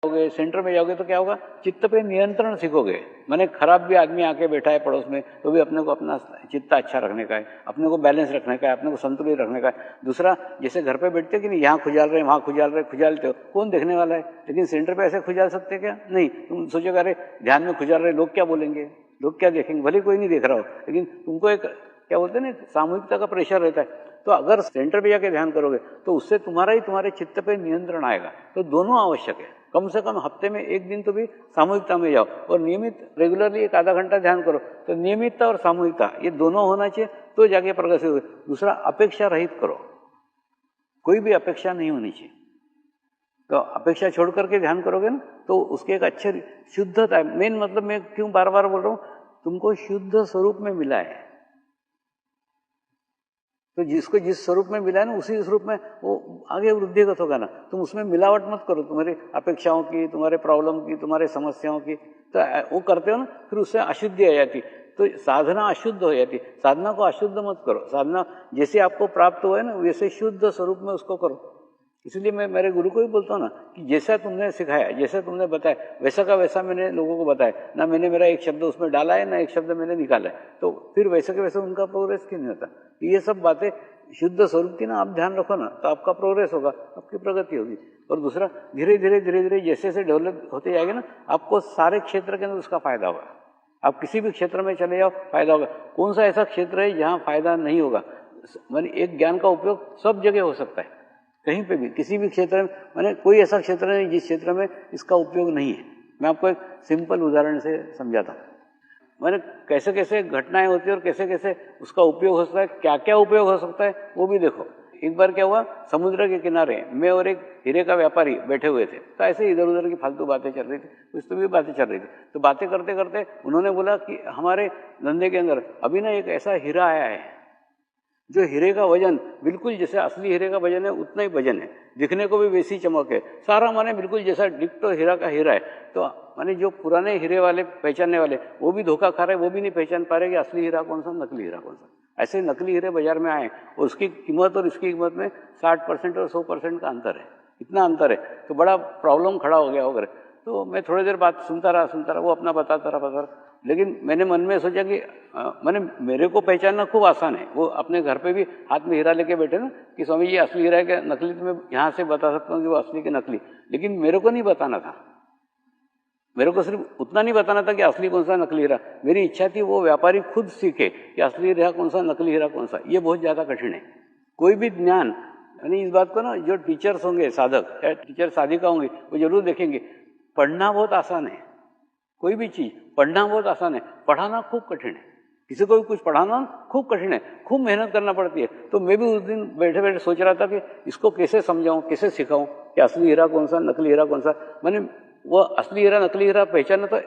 जाओगे, सेंटर में जाओगे तो क्या होगा, चित्त पे नियंत्रण सीखोगे। माने खराब भी आदमी आके बैठा है पड़ोस में तो भी अपने को अपना चित्त अच्छा रखने का है, अपने को बैलेंस रखने का है, अपने को संतुलित रखने का है। दूसरा, जैसे घर पे बैठते हो कि नहीं, यहाँ खुजाल रहे वहाँ खुजाल रहे, खुजालते हो, कौन देखने वाला है? लेकिन सेंटर पे ऐसे खुजाल सकते क्या? नहीं। तुम सोचोगे अरे ध्यान में खुजाल रहे, लोग क्या बोलेंगे, लोग क्या देखेंगे, भले कोई नहीं देख रहा हो, लेकिन तुमको एक क्या बोलते हैं ना, सामूहिकता का प्रेशर रहता है। तो अगर सेंटर पे जाके ध्यान करोगे तो उससे तुम्हारे चित्त पे नियंत्रण आएगा। तो दोनों आवश्यक है। कम से कम हफ्ते में एक दिन तो भी सामूहिकता में जाओ और नियमित रेगुलरली एक आधा घंटा ध्यान करो। तो नियमितता और सामूहिकता ये दोनों होना चाहिए, तो जाके प्रगति होगी। दूसरा, अपेक्षा रहित करो, कोई भी अपेक्षा नहीं होनी चाहिए। तो अपेक्षा छोड़ करके ध्यान करोगे ना तो उसके एक अच्छे शुद्धता है। मेन मतलब मैं क्यों बार बार बोल रहा हूँ, तुमको शुद्ध स्वरूप में मिला है। तो जिसको जिस स्वरूप में मिला है ना, उसी स्वरूप में वो आगे वृद्धिगत होगा ना। तुम उसमें मिलावट मत करो, तुम्हारी अपेक्षाओं की, तुम्हारे प्रॉब्लम की, तुम्हारे समस्याओं की, तो वो करते हो ना, फिर उससे अशुद्धि आ जाती। तो साधना अशुद्ध हो जाती। साधना को अशुद्ध मत करो, साधना जैसे आपको प्राप्त हुआ है ना वैसे शुद्ध स्वरूप में उसको करो। इसलिए मैं मेरे गुरु को भी बोलता हूँ ना कि जैसा तुमने सिखाया, जैसा तुमने बताया, वैसा का वैसा मैंने लोगों को बताया ना। मैंने मेरा एक शब्द उसमें डाला है ना एक शब्द मैंने निकाला है, तो फिर वैसे के वैसे उनका प्रोग्रेस क्यों नहीं होता? ये सब बातें शुद्ध स्वरूप की ना आप ध्यान रखो ना, तो आपका प्रोग्रेस होगा, आपकी प्रगति होगी। और दूसरा, धीरे धीरे जैसे जैसे डेवलप होते जाएगा ना, आपको सारे क्षेत्र के अंदर उसका फायदा होगा। आप किसी भी क्षेत्र में चले जाओ, फायदा होगा। कौन सा ऐसा क्षेत्र है जहाँ फायदा नहीं होगा? माने एक ज्ञान का उपयोग सब जगह हो सकता है, कहीं पे भी, किसी भी क्षेत्र में। मैंने कोई ऐसा क्षेत्र नहीं जिस क्षेत्र में इसका उपयोग नहीं है। मैं आपको एक सिंपल उदाहरण से समझाता हूँ। मैंने कैसे कैसे घटनाएं होती है और कैसे कैसे उसका उपयोग हो सकता है, क्या क्या उपयोग हो सकता है वो भी देखो। एक बार क्या हुआ, समुद्र के किनारे मैं और एक हीरे का व्यापारी बैठे हुए थे। तो ऐसे इधर उधर की फालतू बातें चल रही थी, कुछ तो भी बातें चल रही थी। तो बातें करते करते उन्होंने बोला कि हमारे धंधे के अंदर अभी ना एक ऐसा हीरा आया है जो हीरे का वजन बिल्कुल जैसे असली हीरे का वजन है उतना ही वजन है, दिखने को भी वैसी चमक है, सारा माने बिल्कुल जैसा डिक्टो हीरा का हीरा है। तो माने जो पुराने हीरे वाले पहचानने वाले वो भी धोखा खा रहे, वो भी नहीं पहचान पा रहे कि असली हीरा कौन सा, नकली हीरा कौन सा। ऐसे नकली हीरे बाजार में आए और उसकी कीमत और इसकी कीमत में 60% और 100% का अंतर है, इतना अंतर है। तो बड़ा प्रॉब्लम खड़ा हो गया होगा। तो मैं थोड़ी देर बात सुनता रहा, वो अपना बताता रहा। लेकिन मैंने मन में सोचा कि मैंने मेरे को पहचानना खूब आसान है। वो अपने घर पे भी हाथ में हीरा लेके बैठे ना कि स्वामी जी असली हीरा है क्या नकली, तो मैं यहाँ से बता सकता हूँ कि वो असली के नकली। लेकिन मेरे को नहीं बताना था, मेरे को सिर्फ उतना नहीं बताना था कि असली कौन सा नकली हीरा। मेरी इच्छा थी वो व्यापारी खुद सीखे कि असली हीरा कौन सा, नकली हीरा कौन सा। ये बहुत ज़्यादा कठिन है। कोई भी ज्ञान, यानी इस बात को ना जो टीचर्स होंगे, साधक या टीचर साधिका होंगी, वो जरूर देखेंगे। पढ़ना बहुत आसान है, कोई भी चीज पढ़ना बहुत आसान है, पढ़ाना खूब कठिन है। किसी को भी कुछ पढ़ाना खूब कठिन है, खूब मेहनत करना पड़ती है। तो मैं भी उस दिन बैठे बैठे सोच रहा था कि इसको कैसे समझाऊं, कैसे सिखाऊं कि असली हीरा कौन सा, नकली हीरा कौन सा। मैंने वो असली हीरा नकली हीरा पहचानना तो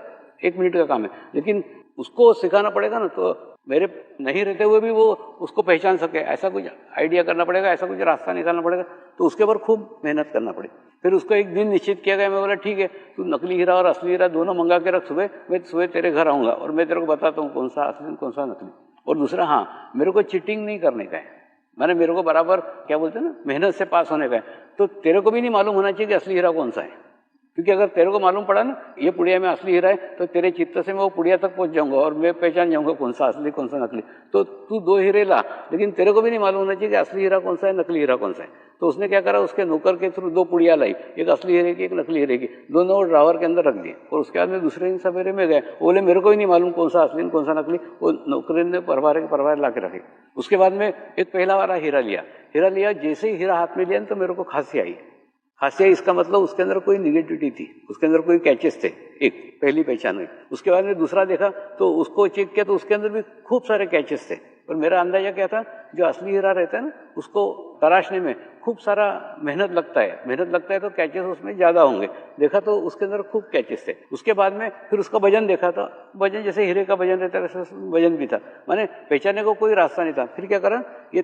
1 मिनट का काम है, लेकिन उसको सिखाना पड़ेगा ना, तो मेरे नहीं रहते हुए भी वो उसको पहचान सके, ऐसा कुछ आइडिया करना पड़ेगा, ऐसा कुछ रास्ता निकालना पड़ेगा। तो उसके ऊपर खूब मेहनत करना पड़ेगी। फिर उसको एक दिन निश्चित किया गया। मैं बोला ठीक है, तू नकली हीरा और असली हीरा दोनों मंगा के रख, सुबह मैं सुबह तेरे घर आऊंगा और मैं तेरे को बताता हूँ कौन सा असली कौन सा नकली। और दूसरा, हाँ, मेरे को चीटिंग नहीं करने का है, मैंने मेरे को बराबर क्या बोलते हैं ना, मेहनत से पास होने का है। तो तेरे को भी नहीं मालूम होना चाहिए कि असली हीरा कौन सा है, क्योंकि अगर तेरे को मालूम पड़ा ना ये पुड़िया में असली हीरा है, तो तेरे चित्त से मैं वो पुड़िया तक पहुंच जाऊंगा और मैं पहचान जाऊंगा कौन सा असली कौन सा नकली। तो तू 2 हीरे ला, लेकिन तेरे को भी नहीं मालूम होना चाहिए कि असली हीरा कौन सा है, नकली हीरा कौन सा है। तो उसने क्या करा, उसके नौकर के थ्रू 2 पुड़िया लाई, एक असली हीरे की एक नकली हीरे की, दोनों ड्रावर के अंदर रख दिए। और उसके बाद में दूसरे दिन सवेरे में गए, बोले मेरे को ही नहीं मालूम कौन सा असली कौन सा नकली। वो नौकरी ने परवार ला के रखे। उसके बाद में एक पहला वाला हीरा लिया, जैसे ही हीरा हाथ में लिया तो मेरे को खांसी आई। हास्य, इसका मतलब उसके अंदर कोई निगेटिविटी थी, उसके अंदर कोई कैचेस थे, एक पहली पहचान हुई। उसके बाद में दूसरा देखा तो उसको चेक किया तो उसके अंदर भी खूब सारे कैचेस थे। और मेरा अंदाजा क्या था, जो असली हीरा रहता है ना उसको तराशने में खूब सारा मेहनत लगता है तो कैचेस उसमें ज्यादा होंगे। देखा तो उसके अंदर खूब कैचेस थे। उसके बाद में फिर उसका वजन देखा तो वजन जैसे हीरे का वजन रहता है वैसे वजन भी था, माने पहचानने को कोई रास्ता नहीं था। फिर क्या करा, ये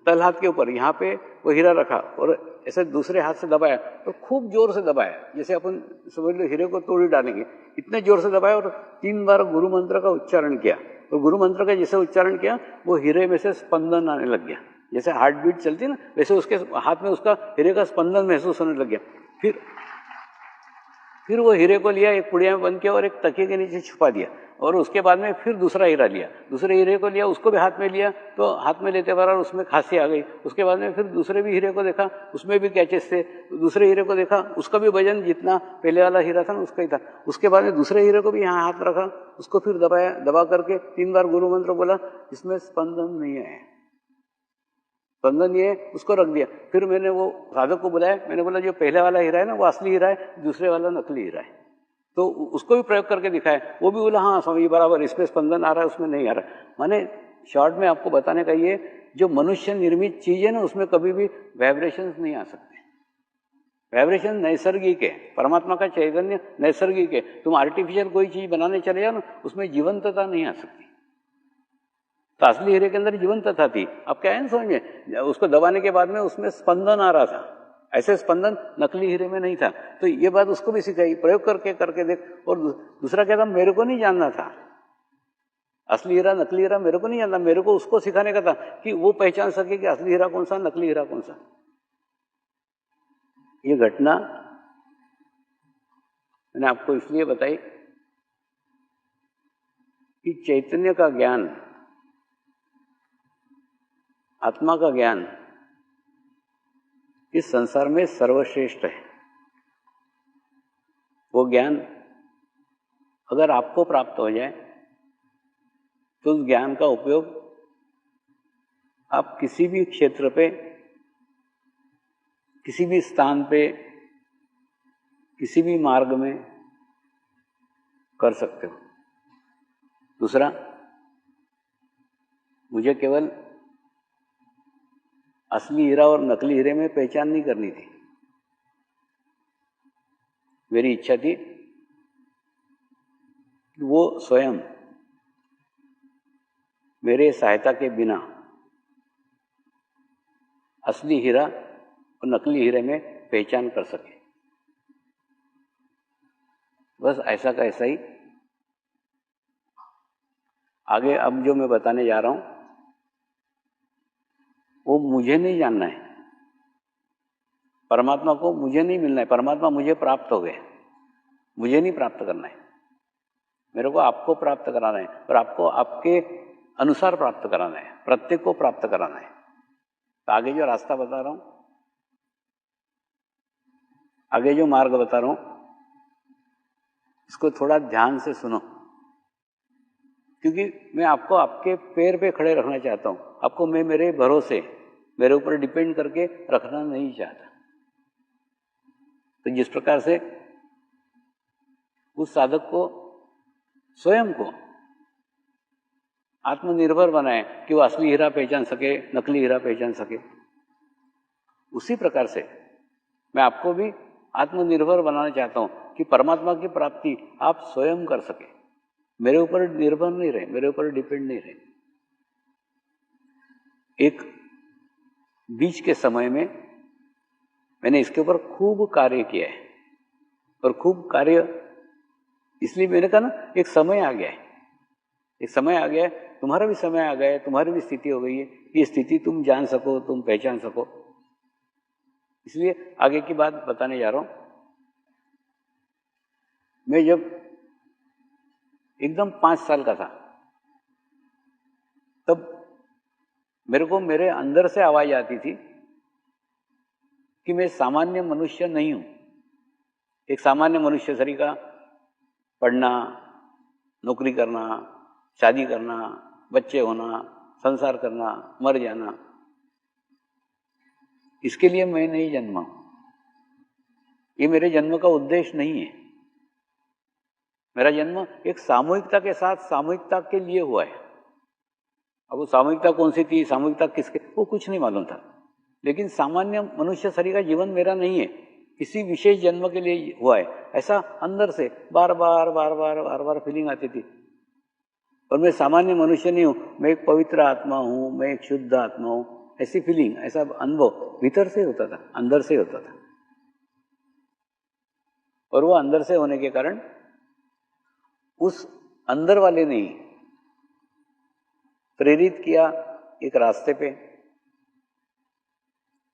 तल हाथ के ऊपर यहाँ पे वो हीरा रखा और ऐसे दूसरे हाथ से दबाया तो खूब जोर से दबाया, जैसे अपन समझ लो हीरे को तोड़ डालेंगे, इतने जोर से दबाया और 3 बार गुरु मंत्र का उच्चारण किया। और गुरु मंत्र का जैसे उच्चारण किया वो हीरे में से स्पंदन आने लग गया, जैसे हार्ट बीट चलती है ना वैसे उसके हाथ में उसका हीरे का स्पंदन महसूस होने लग गया। फिर वो हीरे को लिया, एक पुड़िया में बंद किया और एक तकिए के नीचे छुपा दिया, और उसके बाद में फिर दूसरा हीरा लिया, दूसरे हीरे को लिया, उसको भी हाथ में लिया, तो हाथ में लेते बार उसमें खांसी आ गई। उसके बाद में फिर दूसरे भी हीरे को देखा, उसमें भी कैचेस थे, दूसरे हीरे को देखा, उसका भी वजन जितना पहले वाला हीरा था ना उसका ही था। उसके बाद में दूसरे हीरे को भी यहाँ हाथ रखा, उसको फिर दबाया, दबा करके 3 बार गुरु मंत्र बोला, इसमें स्पंदन नहीं है, स्पंदन ये है, उसको रख दिया। फिर मैंने वो साधक को बुलाया, मैंने बोला जो पहले वाला हीरा है ना वो असली हीरा है, दूसरे वाला नकली हीरा है, तो उसको भी प्रयोग करके दिखाया। वो भी बोला हाँ स्वामी बराबर, इसमें स्पंदन आ रहा है, उसमें नहीं आ रहा है। माने शॉर्ट में आपको बताने का ये, जो मनुष्य निर्मित चीज है ना उसमें कभी भी वाइब्रेशंस नहीं आ सकते। वाइब्रेशन नैसर्गिक है, परमात्मा का चैतन्य नैसर्गिक है। तुम आर्टिफिशियल कोई चीज बनाने चले जाओ ना, उसमें जीवंतता नहीं आ सकती। तो असली हीरे के अंदर जीवंतता थी। अब क्या है ना समझ में, उसको दबाने के बाद में उसमें स्पंदन आ रहा था, ऐसे स्पंदन नकली हीरे में नहीं था। तो ये बात उसको भी सिखाई, प्रयोग करके देख। और दूसरा क्या था, मेरे को नहीं जानना था असली हीरा नकली हीरा, मेरे को नहीं जानना, मेरे को उसको सिखाने का था कि वो पहचान सके कि असली हीरा कौन सा, नकली हीरा कौन सा। ये घटना मैंने आपको इसलिए बताई कि चैतन्य का ज्ञान, आत्मा का ज्ञान इस संसार में सर्वश्रेष्ठ है। वो ज्ञान अगर आपको प्राप्त हो जाए तो उस ज्ञान का उपयोग आप किसी भी क्षेत्र पे, किसी भी स्थान पे, किसी भी मार्ग में कर सकते हो। दूसरा, मुझे केवल असली हीरा और नकली हीरे में पहचान नहीं करनी थी। मेरी इच्छा थी कि वो स्वयं मेरे सहायता के बिना असली हीरा और नकली हीरे में पहचान कर सके। बस ऐसा का ऐसा ही। आगे अब जो मैं बताने जा रहा हूं वो मुझे नहीं जानना है, परमात्मा को मुझे नहीं मिलना है, परमात्मा मुझे प्राप्त हो गए, मुझे नहीं प्राप्त करना है, मेरे को आपको प्राप्त कराना है, और आपको आपके अनुसार प्राप्त कराना है, प्रत्येक को प्राप्त कराना है। तो आगे जो रास्ता बता रहा हूं, आगे जो मार्ग बता रहा हूं, इसको थोड़ा ध्यान से सुनो, क्योंकि मैं आपको आपके पैर पे खड़े रखना चाहता हूं। आपको मैं मेरे भरोसे, मेरे ऊपर डिपेंड करके रखना नहीं चाहता। तो जिस प्रकार से उस साधक को स्वयं को आत्मनिर्भर बनाए कि वो असली हीरा पहचान सके, नकली हीरा पहचान सके, उसी प्रकार से मैं आपको भी आत्मनिर्भर बनाना चाहता हूं कि परमात्मा की प्राप्ति आप स्वयं कर सके, मेरे ऊपर निर्भर नहीं रहे, मेरे ऊपर डिपेंड नहीं रहे। एक बीच के समय में मैंने इसके ऊपर खूब कार्य किया है, और खूब कार्य इसलिए मैंने कहा ना, एक समय आ गया है, एक समय आ गया है, तुम्हारा भी समय आ गया है, तुम्हारी भी स्थिति हो गई है, ये स्थिति तुम जान सको, तुम पहचान सको। इसलिए आगे की बात बताने जा रहा हूं। मैं जब एकदम 5 साल का था, तब मेरे को मेरे अंदर से आवाज आती थी कि मैं सामान्य मनुष्य नहीं हूं। एक सामान्य मनुष्य तरीका, पढ़ना, नौकरी करना, शादी करना, बच्चे होना, संसार करना, मर जाना, इसके लिए मैं नहीं जन्मा। ये मेरे जन्म का उद्देश्य नहीं है। मेरा जन्म एक सामूहिकता के साथ सामूहिकता के लिए हुआ है। अब वो सामूहिकता कौन सी थी, सामूहिकता किसके, वो कुछ नहीं मालूम था। लेकिन सामान्य मनुष्य शरीर का जीवन मेरा नहीं है, किसी विशेष जन्म के लिए हुआ है, ऐसा अंदर से बार बार फीलिंग आती थी। और मैं सामान्य मनुष्य नहीं हूं, मैं एक पवित्र आत्मा हूं, मैं एक शुद्ध आत्मा हूं, ऐसी फीलिंग, ऐसा अनुभव भीतर से होता था, अंदर से होता था। और वो अंदर से होने के कारण उस अंदर वाले ने प्रेरित किया एक रास्ते पे,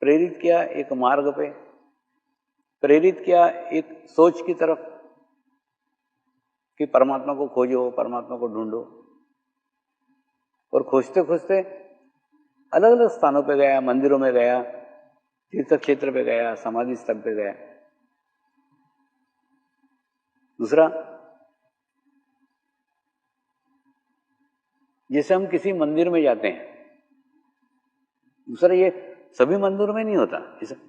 प्रेरित किया एक मार्ग पे, प्रेरित किया एक सोच की तरफ, कि परमात्मा को खोजो, परमात्मा को ढूंढो। और खोजते खोजते अलग अलग स्थानों पे गया, मंदिरों में गया, तीर्थ क्षेत्र पे गया, समाधि स्थल पे गया। दूसरा, जैसे हम किसी मंदिर में जाते हैं, दूसरा ये सभी मंदिरों में नहीं होता,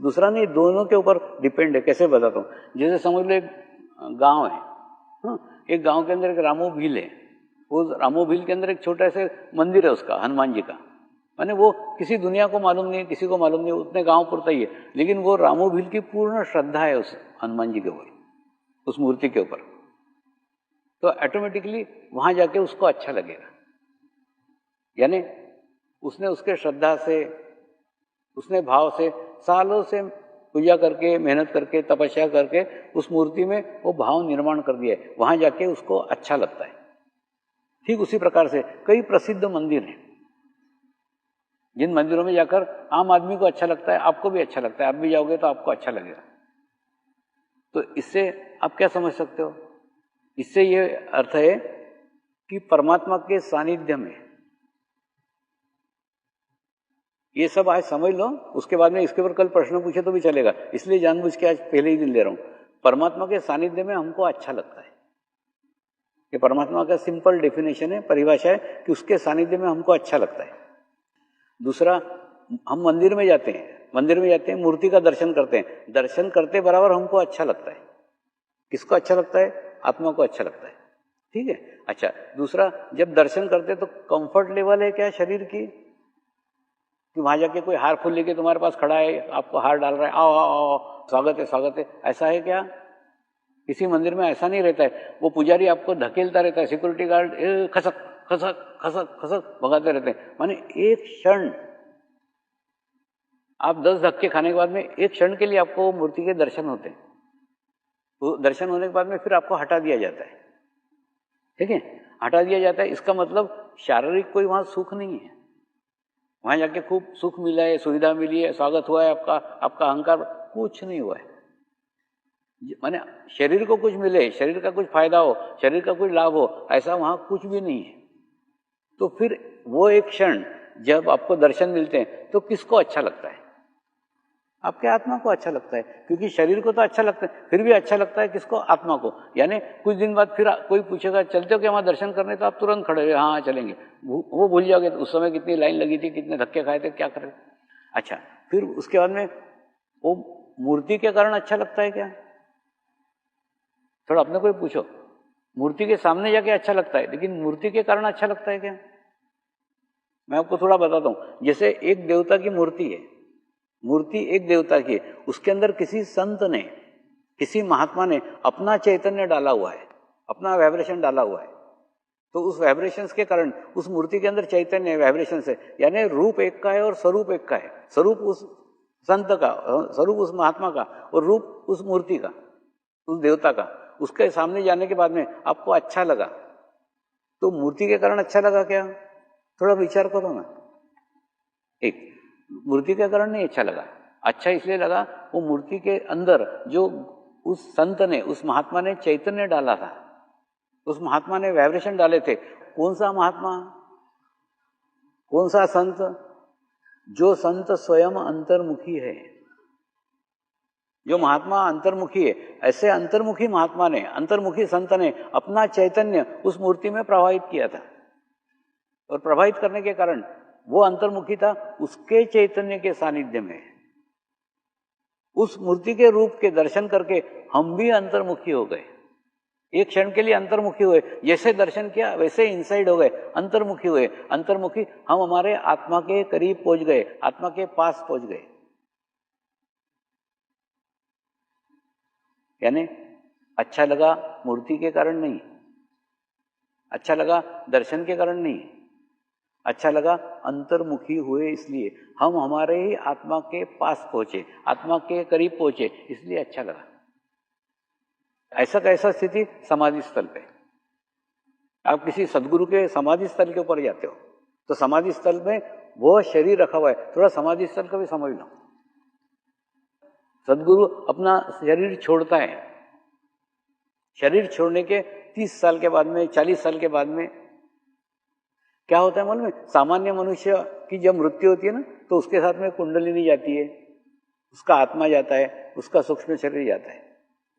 दूसरा नहीं, दोनों के ऊपर डिपेंड है। कैसे बताता हूं, जैसे समझ लो एक गांव है, एक गांव के अंदर एक रामो भील है, उस रामो भील के अंदर एक छोटा सा मंदिर है उसका, हनुमान जी का। माने वो किसी दुनिया को मालूम नहीं, किसी को मालूम नहीं, उतने गांव पुरता ही है, लेकिन वो रामो भील की पूर्ण श्रद्धा है उस हनुमान जी के ऊपर, उस मूर्ति के ऊपर। तो ऑटोमेटिकली वहां जाके उसको अच्छा लगेगा। यानी उसने उसके श्रद्धा से, उसने भाव से, सालों से पूजा करके, मेहनत करके, तपस्या करके उस मूर्ति में वो भाव निर्माण कर दिया है, वहां जाके उसको अच्छा लगता है। ठीक उसी प्रकार से कई प्रसिद्ध मंदिर हैं, जिन मंदिरों में जाकर आम आदमी को अच्छा लगता है, आपको भी अच्छा लगता है, आप भी जाओगे तो आपको अच्छा लगेगा। तो इससे आप क्या समझ सकते हो? इससे ये अर्थ है कि परमात्मा के सानिध्य में, ये सब आज समझ लो, उसके बाद में इसके ऊपर कल प्रश्न पूछे तो भी चलेगा, इसलिए जानबूझ के आज पहले ही दिन ले रहा हूं। परमात्मा के सानिध्य में हमको अच्छा लगता है, ये परमात्मा का सिंपल डेफिनेशन है, परिभाषा है कि उसके सानिध्य में हमको अच्छा लगता है। दूसरा, हम मंदिर में जाते हैं, मूर्ति का दर्शन करते हैं, दर्शन करते बराबर हमको अच्छा लगता है। किसको अच्छा लगता है? आत्मा को अच्छा लगता है। ठीक है, अच्छा। दूसरा, जब दर्शन करते तो कंफर्ट लेवल है क्या शरीर की, कि वहां जाके कोई हार फूल लेके तुम्हारे पास खड़ा है, आपको हार डाल रहा है, आओ आओ आओ, स्वागत है स्वागत है, ऐसा है क्या? किसी मंदिर में ऐसा नहीं रहता है। वो पुजारी आपको धकेलता रहता है, सिक्योरिटी गार्ड खसक खसक खसक खसक भगाते रहते हैं। माने एक क्षण, आप 10 धक्के खाने के बाद में एक क्षण के लिए आपको मूर्ति के दर्शन होते हैं, तो दर्शन होने के बाद में फिर आपको हटा दिया जाता है। ठीक है, हटा दिया जाता है, इसका मतलब शारीरिक कोई वहां सुख नहीं है। वहां जाके खूब सुख मिला है, सुविधा मिली है, स्वागत हुआ है आपका, आपका अहंकार कुछ नहीं हुआ है। माने शरीर को कुछ मिले, शरीर का कुछ फायदा हो, शरीर का कुछ लाभ हो, ऐसा वहां कुछ भी नहीं है। तो फिर वो एक क्षण जब आपको दर्शन मिलते हैं तो किसको अच्छा लगता है? आपके आत्मा को अच्छा लगता है, क्योंकि शरीर को तो अच्छा लगता है, फिर भी अच्छा लगता है किसको? आत्मा को। यानी कुछ दिन बाद फिर कोई पूछेगा चलते हो क्या वहां दर्शन करने, तो आप तुरंत खड़े हुए, हाँ चलेंगे। वो भूल जाओगे उस समय कितनी लाइन लगी थी, कितने धक्के खाए थे, क्या करे। अच्छा, फिर उसके बाद में वो मूर्ति के कारण अच्छा लगता है क्या? थोड़ा अपने को पूछो, मूर्ति के सामने जाके अच्छा लगता है, लेकिन मूर्ति के कारण अच्छा लगता है क्या? मैं आपको थोड़ा बताता हूं। जैसे एक देवता की मूर्ति है, मूर्ति एक देवता की है, उसके अंदर किसी संत ने, किसी महात्मा ने अपना चैतन्य डाला हुआ है, अपना वाइब्रेशन डाला हुआ है। तो उस वाइब्रेशंस के कारण उस मूर्ति के अंदर चैतन्य है, वाइब्रेशन है, यानी रूप एक का है और स्वरूप एक का है। स्वरूप उस संत का, स्वरूप उस महात्मा का, और रूप उस मूर्ति का, उस देवता का। उसके सामने जाने के बाद में आपको अच्छा लगा, तो मूर्ति के कारण अच्छा लगा क्या? थोड़ा विचार करो ना। एक, मूर्ति के कारण नहीं अच्छा लगा, अच्छा इसलिए लगा वो मूर्ति के अंदर जो उस संत ने, उस महात्मा ने चैतन्य डाला था, उस महात्मा ने वाइब्रेशन डाले थे। कौन सा महात्मा, कौन सा संत? जो संत स्वयं अंतर्मुखी है, जो महात्मा अंतर्मुखी है, ऐसे अंतर्मुखी महात्मा ने, अंतर्मुखी संत ने अपना चैतन्य उस मूर्ति में प्रवाहित किया था, और प्रभावित करने के कारण वो अंतर्मुखी था, उसके चैतन्य के सानिध्य में, उस मूर्ति के रूप के दर्शन करके हम भी अंतर्मुखी हो गए। एक क्षण के लिए अंतर्मुखी हुए, जैसे दर्शन किया वैसे इनसाइड हो गए, अंतर्मुखी हुए। अंतर्मुखी हम हमारे आत्मा के करीब पहुंच गए, आत्मा के पास पहुंच गए। यानी अच्छा लगा मूर्ति के कारण नहीं, अच्छा लगा दर्शन के कारण नहीं, अच्छा लगा अंतर्मुखी हुए, इसलिए हम हमारे ही आत्मा के पास पहुंचे, आत्मा के करीब पहुंचे, इसलिए अच्छा लगा। ऐसा कैसा स्थिति? समाधि स्थल पे। आप किसी सदगुरु के समाधि स्थल के ऊपर जाते हो, तो समाधि स्थल में वो शरीर रखा हुआ है, थोड़ा समाधि स्थल का भी समझ लो। सदगुरु अपना शरीर छोड़ता है, शरीर छोड़ने के 30 साल के बाद में, 40 साल के बाद में क्या होता है मालूम है? सामान्य मनुष्य की जब मृत्यु होती है ना, तो उसके साथ में कुंडलिनी जाती है, उसका आत्मा जाता है, उसका सूक्ष्म शरीर जाता है,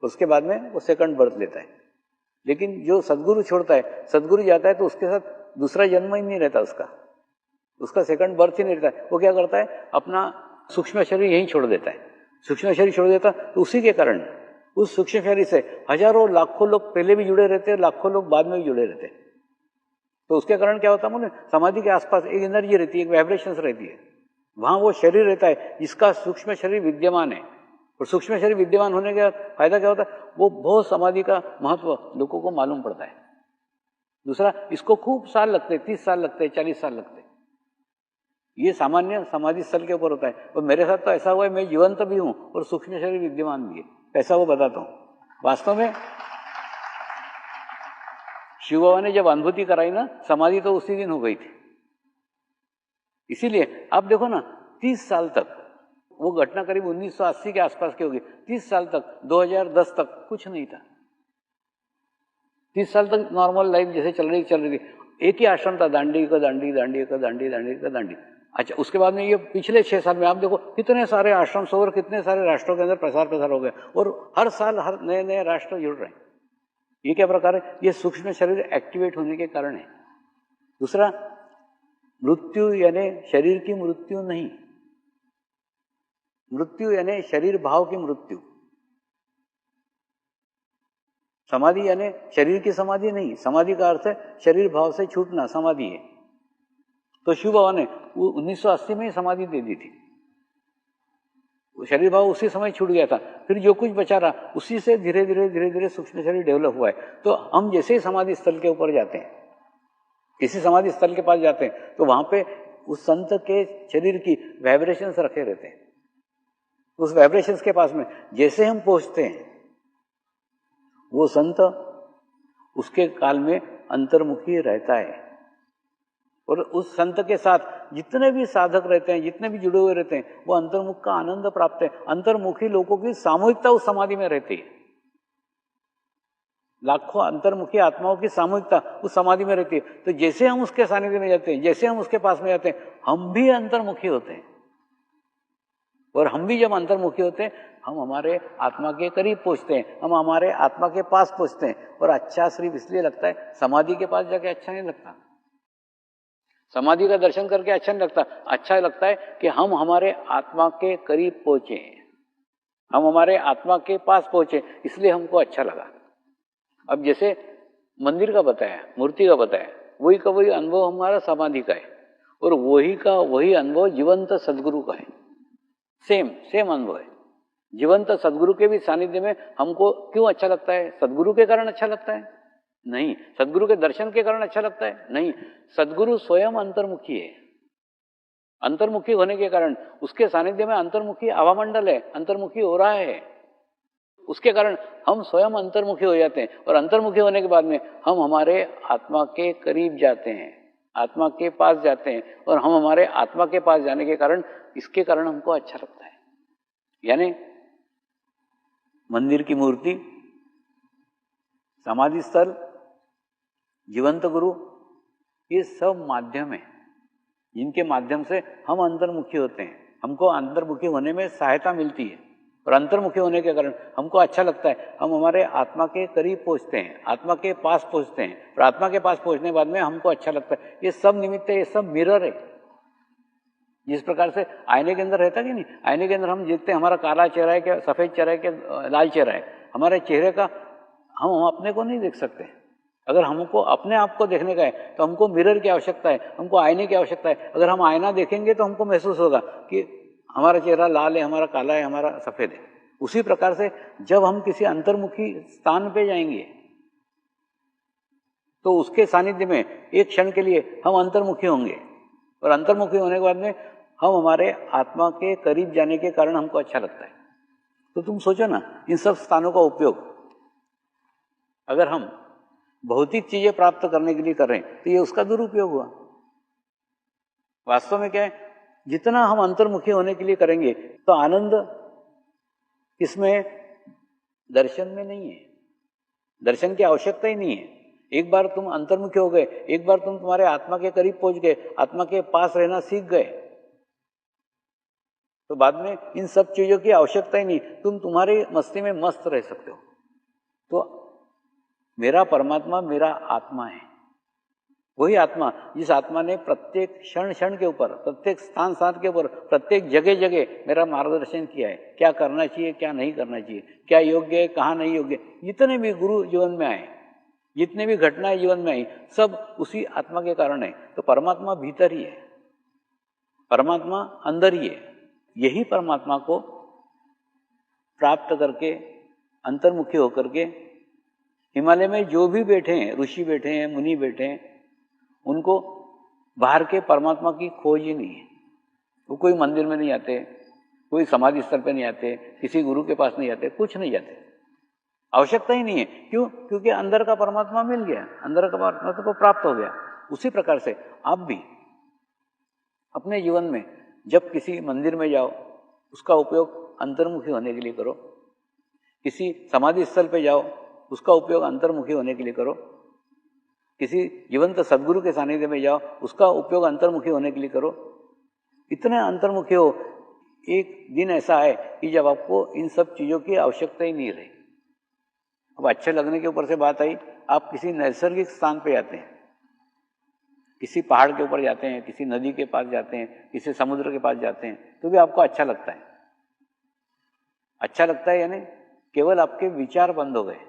उसके बाद में वो सेकंड बर्थ लेता है। लेकिन जो सदगुरु छोड़ता है, सदगुरु जाता है तो उसके साथ दूसरा जन्म ही नहीं रहता, उसका सेकंड बर्थ ही नहीं रहता है। वो क्या करता है, अपना सूक्ष्म शरीर यहीं छोड़ देता है। सूक्ष्म शरीर छोड़ देता तो उसी के कारण उस सूक्ष्म शरीर से हजारों लाखों लोग पहले भी जुड़े रहते हैं, लाखों लोग बाद में भी जुड़े रहते हैं। तो उसके कारण क्या होता है, समाधि के आसपास एक एनर्जी रहती है, एक वाइब्रेशंस रहती है, वहां वो शरीर रहता है जिसका सूक्ष्म शरीर विद्यमान है। और सूक्ष्म शरीर विद्यमान होने का फायदा क्या होता है, वो बहुत समाधि का महत्व लोगों को मालूम पड़ता है। दूसरा, इसको खूब साल लगते हैं, 30 साल लगते हैं, 40 साल लगते हैं। ये सामान्य समाधि स्थल के ऊपर होता है। और मेरे साथ तो ऐसा हुआ है, मैं जीवंत भी हूं और सूक्ष्म शरीर विद्यमान भी है। ऐसा वो बताता हूं। वास्तव में शिव बाबा ने जब अनुभूति कराई ना, समाधि तो उसी दिन हो गई थी। इसीलिए आप देखो ना, 30 साल तक, वो घटना करीब 1980 के आसपास की होगी, 30 साल तक, 2010 तक कुछ नहीं था। 30 साल तक नॉर्मल लाइफ जैसे चल रही थी। एक ही आश्रम था, दांडी का दांडी, दांडी का दांडी, दांडी का दांडी। अच्छा, उसके बाद में ये पिछले 6 साल में आप देखो कितने सारे आश्रम और कितने सारे राष्ट्रों के अंदर प्रसार हो गए, और हर साल हर नए नए राष्ट्र जुड़ रहे हैं। ये क्या प्रकार है, ये सूक्ष्म शरीर एक्टिवेट होने के कारण है। दूसरा, मृत्यु यानी शरीर की मृत्यु नहीं, मृत्यु यानी शरीर भाव की मृत्यु। समाधि यानी शरीर की समाधि नहीं, समाधि का अर्थ है शरीर भाव से छूटना, समाधि है। तो शिव बाबा ने 1980 में ही समाधि दे दी थी। शरीर भाव उसी समय छूट गया था, फिर जो कुछ बचा रहा उसी से धीरे धीरे सूक्ष्म शरीर डेवलप हुआ है। तो हम जैसे ही समाधि स्थल के ऊपर जाते हैं, किसी समाधि स्थल के पास जाते हैं, तो वहां पे उस संत के शरीर की वाइब्रेशंस रखे रहते हैं। उस वाइब्रेशंस के पास में जैसे हम पहुंचते हैं, वो संत उसके काल में अंतर्मुखी रहता है। और उस संत के साथ जितने भी साधक रहते हैं, जितने भी जुड़े हुए रहते हैं, वो अंतर्मुख का आनंद प्राप्त है। अंतर्मुखी लोगों की सामूहिकता उस समाधि में रहती है। लाखों अंतर्मुखी आत्माओं की सामूहिकता उस समाधि में रहती है। तो जैसे हम उसके सानिध्य में जाते हैं, जैसे हम उसके पास में जाते हैं, हम भी अंतर्मुखी होते हैं। और हम भी जब अंतर्मुखी होते हैं, हम हमारे आत्मा के करीब पहुंचते हैं, हम हमारे आत्मा के पास पहुंचते हैं। और अच्छा सिर्फ इसलिए लगता है, समाधि के पास जाके अच्छा नहीं लगता, समाधि का दर्शन करके अच्छा नहीं लगता। अच्छा लगता है कि हम हमारे आत्मा के करीब पहुंचे, हम हमारे आत्मा के पास पहुंचे, इसलिए हमको अच्छा लगा। अब जैसे मंदिर का बताया, मूर्ति का बताया, वही का वही अनुभव हमारा समाधि का है, और वही का वही अनुभव जीवंत सदगुरु का है। सेम अनुभव है। जीवंत सदगुरु के भी सानिध्य में हमको क्यों अच्छा लगता है? सदगुरु के कारण अच्छा लगता है? नहीं। सदगुरु के दर्शन के कारण अच्छा लगता है? नहीं। सदगुरु स्वयं अंतर्मुखी है। अंतर्मुखी होने के कारण उसके सानिध्य में अंतर्मुखी आवामंडल है, अंतर्मुखी हो रहा है। उसके कारण हम स्वयं अंतर्मुखी हो जाते हैं, और अंतर्मुखी होने के बाद में हम हमारे आत्मा के करीब जाते हैं, आत्मा के पास जाते हैं, और हम हमारे आत्मा के पास जाने के कारण, इसके कारण हमको अच्छा लगता है। यानी मंदिर की मूर्ति, समाधि स्थल, जीवंत गुरु, ये सब माध्यम है जिनके माध्यम से हम अंतर्मुखी होते हैं। हमको अंतर्मुखी होने में सहायता मिलती है, और अंतर्मुखी होने के कारण हमको अच्छा लगता है। हम हमारे आत्मा के करीब पहुंचते हैं, आत्मा के पास पहुंचते हैं, और आत्मा के पास पहुंचने के बाद में हमको अच्छा लगता है। ये सब निमित्त है, ये सब मिरर है। जिस प्रकार से आईने के अंदर रहता कि नहीं, आईने के अंदर हम देखते हैं हमारा काला चेहरा है क्या सफेद चेहरा है क्या लाल चेहरा है, हमारे चेहरे का हम अपने को नहीं देख सकते। अगर हमको अपने आप को देखने का है तो हमको मिरर की आवश्यकता है, हमको आईने की आवश्यकता है। अगर हम आईना देखेंगे तो हमको महसूस होगा कि हमारा चेहरा लाल है, हमारा काला है, हमारा सफेद है। उसी प्रकार से जब हम किसी अंतर्मुखी स्थान पे जाएंगे तो उसके सानिध्य में एक क्षण के लिए हम अंतर्मुखी होंगे, और अंतर्मुखी होने के बाद में हम हमारे आत्मा के करीब जाने के कारण हमको अच्छा लगता है। तो तुम सोचो ना, इन सब स्थानों का उपयोग अगर हम भौतिक चीजें प्राप्त करने के लिए कर रहे हैं तो ये उसका दुरुपयोग हुआ। वास्तव में क्या है, जितना हम अंतर्मुखी होने के लिए करेंगे तो आनंद इसमें दर्शन में नहीं है, दर्शन की आवश्यकता ही नहीं है। एक बार तुम अंतर्मुखी हो गए, एक बार तुम तुम्हारे आत्मा के करीब पहुंच गए, आत्मा के पास रहना सीख गए, तो बाद में इन सब चीजों की आवश्यकता ही नहीं, तुम तुम्हारी मस्ती में मस्त रह सकते हो। तो मेरा परमात्मा मेरा आत्मा है, वही आत्मा जिस आत्मा ने प्रत्येक क्षण क्षण के ऊपर, प्रत्येक स्थान स्थान के ऊपर, प्रत्येक जगह जगह मेरा मार्गदर्शन किया है, क्या करना चाहिए क्या नहीं करना चाहिए, क्या योग्य है कहाँ नहीं योग्य। जितने भी गुरु जीवन में आए, जितने भी घटनाएं जीवन में आई, सब उसी आत्मा के कारण है। तो परमात्मा भीतर ही है, परमात्मा अंदर ही है। यही परमात्मा को प्राप्त करके, अंतर्मुखी होकर के, हिमालय में जो भी बैठे हैं, ऋषि बैठे हैं, मुनि बैठे हैं, उनको बाहर के परमात्मा की खोज ही नहीं है। वो कोई मंदिर में नहीं आते, कोई समाधि स्थल पे नहीं आते, किसी गुरु के पास नहीं आते, कुछ नहीं जाते, आवश्यकता ही नहीं है। क्यों? क्योंकि अंदर का परमात्मा मिल गया, अंदर का परमात्मा को प्राप्त हो गया। उसी प्रकार से आप भी अपने जीवन में जब किसी मंदिर में जाओ, उसका उपयोग अंतर्मुखी होने के लिए करो। किसी समाधि स्थल पे जाओ, उसका उपयोग अंतर्मुखी होने के लिए करो। किसी जीवंत सदगुरु के सानिध्य में जाओ, उसका उपयोग अंतर्मुखी होने के लिए करो। इतने अंतर्मुखी हो, एक दिन ऐसा है कि जब आपको इन सब चीजों की आवश्यकता ही नहीं रही। अब अच्छे लगने के ऊपर से बात आई, आप किसी नैसर्गिक स्थान पे जाते हैं, किसी पहाड़ के ऊपर जाते हैं, किसी नदी के पास जाते हैं, किसी समुद्र के पास जाते हैं, तो भी आपको अच्छा लगता है। अच्छा लगता है यानी केवल आपके विचार बंद हो गए,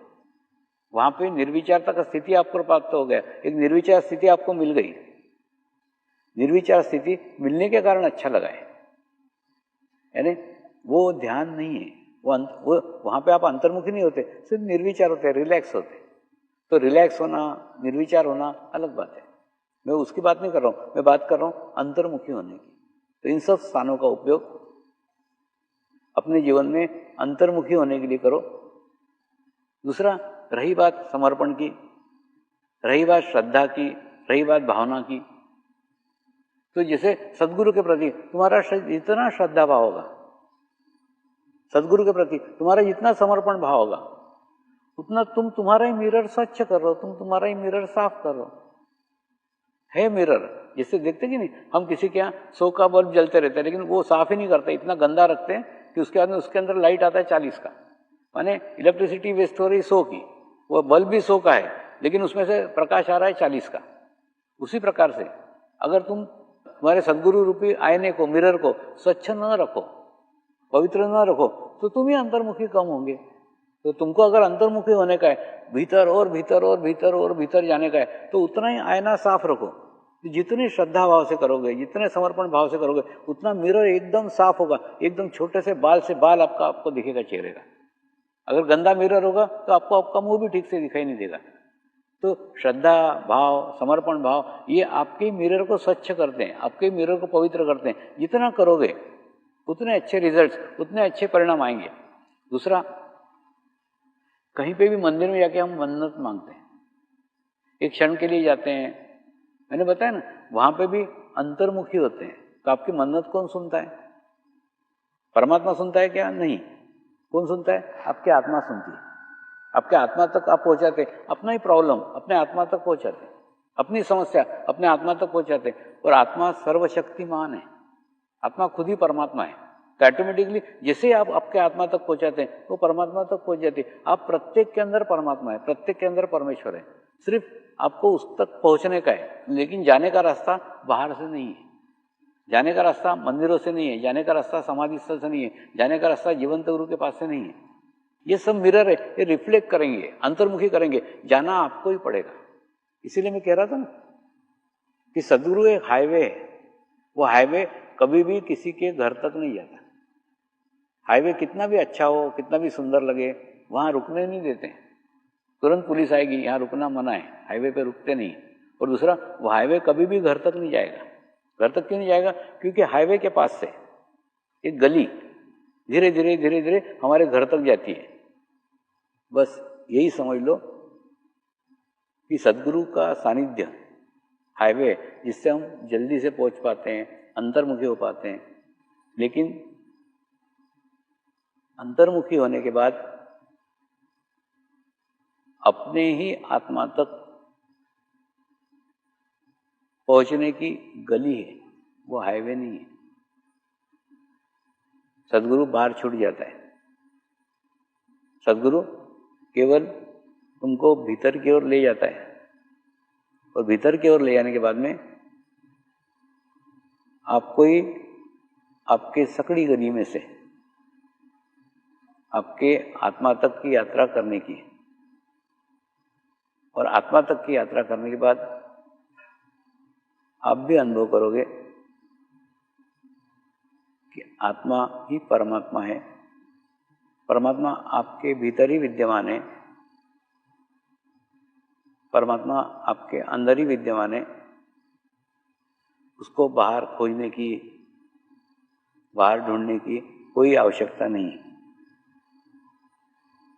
वहां पे निर्विचारता का स्थिति आपको प्राप्त हो गया, एक निर्विचार स्थिति आपको मिल गई। निर्विचार स्थिति मिलने के कारण अच्छा लगा है, यानी वो ध्यान नहीं है, वो वहां पे आप अंतर्मुखी नहीं होते, सिर्फ निर्विचार होते हैं, रिलैक्स होते। तो रिलैक्स होना, निर्विचार होना अलग बात है, मैं उसकी बात नहीं कर रहा हूं, मैं बात कर रहा हूं अंतर्मुखी होने की। तो इन सब स्थानों का उपयोग अपने जीवन में अंतर्मुखी होने के लिए करो। दूसरा, रही बात समर्पण की, रही बात श्रद्धा की, रही बात भावना की, तो जैसे सदगुरु के प्रति तुम्हारा जितना श्रद्धा भाव होगा, सदगुरु के प्रति तुम्हारा जितना समर्पण भाव होगा, उतना तुम तुम्हारा ही मिरर स्वच्छ कर रहे हो, तुम तुम्हारा ही मिरर साफ कर रहे हो। है मिरर, जैसे देखते कि नहीं, हम किसी के यहाँ 100 का बल्ब जलते रहते हैं, लेकिन वो साफ ही नहीं करते, इतना गंदा रखते हैं कि उसके बाद में उसके अंदर लाइट आता है 40 का, माने इलेक्ट्रिसिटी वेस्ट हो रही 100 की, वो बल्ब भी 100 का है, लेकिन उसमें से प्रकाश आ रहा है 40 का। उसी प्रकार से अगर तुम तुम्हारे सदगुरु रूपी आईने को, मिरर को स्वच्छ न रखो, पवित्र न रखो, तो तुम ही अंतर्मुखी कम होंगे। तो तुमको अगर अंतर्मुखी होने का है, भीतर और भीतर और भीतर और भीतर जाने का है, तो उतना ही आईना साफ रखो। जितनी श्रद्धा भाव से करोगे, जितने समर्पण भाव से करोगे, उतना मिरर एकदम साफ होगा, एकदम छोटे से बाल आपको दिखेगा चेहरे का। अगर गंदा मिरर होगा तो आपको आपका मुंह भी ठीक से दिखाई नहीं देगा। तो श्रद्धा भाव, समर्पण भाव, ये आपके मिरर को स्वच्छ करते हैं, आपके मिरर को पवित्र करते हैं। जितना करोगे उतने अच्छे रिजल्ट्स, उतने अच्छे परिणाम आएंगे। दूसरा, कहीं पे भी मंदिर में जाके हम मन्नत मांगते हैं, एक क्षण के लिए जाते हैं, मैंने बताया ना, वहां पे भी अंतर्मुखी होते हैं, तो आपकी मन्नत कौन सुनता है? परमात्मा सुनता है क्या? नहीं। कौन सुनता है? आपकी आत्मा सुनती है। आपके आत्मा तक आप पहुंचाते, अपना ही प्रॉब्लम अपने आत्मा तक पहुंचाते, अपनी समस्या अपने आत्मा तक पहुंचाते। और आत्मा सर्वशक्तिमान है, आत्मा खुद ही परमात्मा है। तो ऑटोमेटिकली जैसे आप आपके आत्मा तक पहुंचाते हैं, वो परमात्मा तक पहुंच जाती है। आप प्रत्येक के अंदर परमात्मा है, प्रत्येक के अंदर परमेश्वर है, सिर्फ आपको उस तक पहुंचने का है। लेकिन जाने का रास्ता बाहर से नहीं है, जाने का रास्ता मंदिरों से नहीं है, जाने का रास्ता समाधि स्थल से नहीं है, जाने का रास्ता जीवंत गुरु के पास से नहीं है। ये सब मिरर है, ये रिफ्लेक्ट करेंगे, अंतर्मुखी करेंगे, जाना आपको ही पड़ेगा। इसीलिए मैं कह रहा था ना कि सदगुरु एक हाईवे है, वो हाईवे कभी भी किसी के घर तक नहीं जाता। हाईवे कितना भी अच्छा हो, कितना भी सुंदर लगे, वहां रुकने नहीं देते, तुरंत पुलिस आएगी, यहाँ रुकना मना है, हाईवे पे रुकते नहीं। और दूसरा, वो हाईवे कभी भी घर तक नहीं जाएगा। घर तक क्यों नहीं जाएगा? क्योंकि हाईवे के पास से एक गली धीरे धीरे धीरे धीरे हमारे घर तक जाती है। बस यही समझ लो कि सदगुरु का सानिध्य हाईवे, जिससे हम जल्दी से पहुंच पाते हैं, अंतर्मुखी हो पाते हैं। लेकिन अंतर्मुखी होने के बाद अपने ही आत्मा तक पहुंचने की गली है, वो हाईवे नहीं है। सदगुरु बाहर छूट जाता है। सदगुरु केवल तुमको भीतर की ओर ले जाता है, और भीतर की ओर ले जाने के बाद में आपको ही आपके सकड़ी गली में से आपके आत्मा तक की यात्रा करने की है। और आत्मा तक की यात्रा करने के बाद आप भी अनुभव करोगे कि आत्मा ही परमात्मा है, परमात्मा आपके भीतर ही विद्यमान है, परमात्मा आपके अंदर ही विद्यमान है। उसको बाहर खोजने की, बाहर ढूंढने की कोई आवश्यकता नहीं है।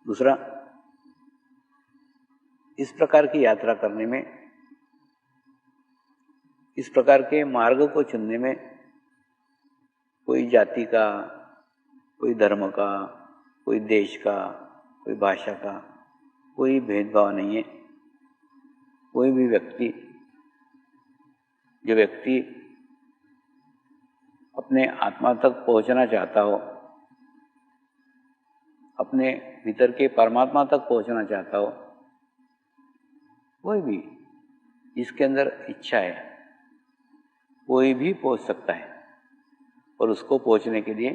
दूसरा, इस प्रकार की यात्रा करने में, इस प्रकार के मार्ग को चुनने में कोई जाति का, कोई धर्म का, कोई देश का, कोई भाषा का कोई भेदभाव नहीं है। कोई भी व्यक्ति, जो व्यक्ति अपने आत्मा तक पहुंचना चाहता हो, अपने भीतर के परमात्मा तक पहुंचना चाहता हो, कोई भी जिसके अंदर इच्छा है, कोई भी पहुंच सकता है। और उसको पहुंचने के लिए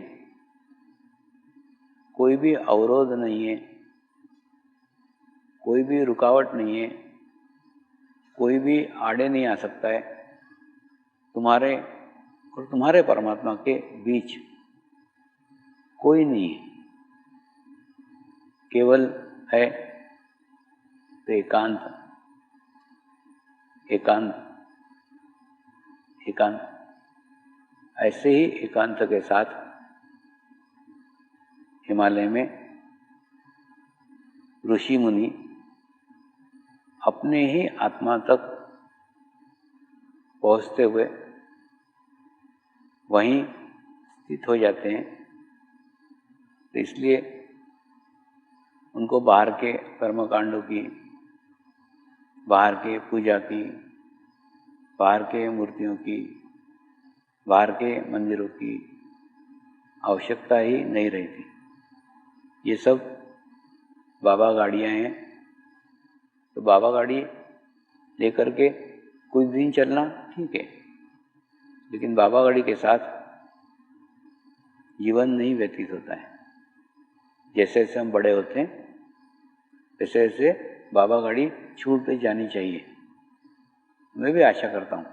कोई भी अवरोध नहीं है, कोई भी रुकावट नहीं है, कोई भी आड़े नहीं आ सकता है। तुम्हारे और तुम्हारे परमात्मा के बीच कोई नहीं है। केवल है तो एकांत, एकांत, एकांत। ऐसे ही एकांत के साथ हिमालय में ऋषि मुनि अपने ही आत्मा तक पहुंचते हुए वहीं स्थित हो जाते हैं। तो इसलिए उनको बाहर के कर्मकांडों की, बाहर के पूजा की, बाहर के मूर्तियों की, बाहर के मंदिरों की आवश्यकता ही नहीं रहती। ये सब बाबा गाड़ियाँ हैं, तो बाबा गाड़ी लेकर के कुछ दिन चलना ठीक है, लेकिन बाबा गाड़ी के साथ जीवन नहीं व्यतीत होता है। जैसे जैसे हम बड़े होते हैं, वैसे वैसे बाबा गाड़ी छूटते जानी चाहिए। मैं भी आशा करता हूँ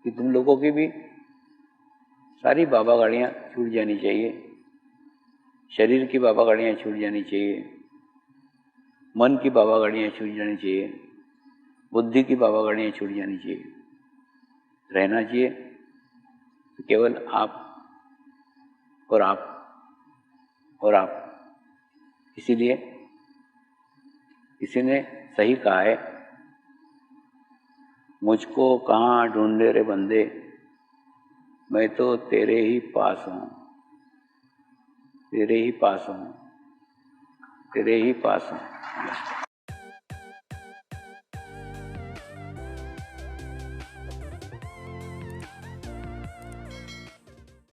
कि तुम लोगों की भी सारी बाबा गाड़ियाँ छूट जानी चाहिए। शरीर की बाबा गाड़ियाँ छूट जानी चाहिए, मन की बाबा गाड़ियाँ छूट जानी चाहिए, बुद्धि की बाबा गाड़ियाँ छूट जानी चाहिए। रहना चाहिए तो केवल आप और आप और आप। इसीलिए किसी ने सही कहा है, मुझको कहाँ ढूंढे रे बंदे, मैं तो तेरे ही पास हूँ, तेरे ही पास हूँ, तेरे ही पास हूँ।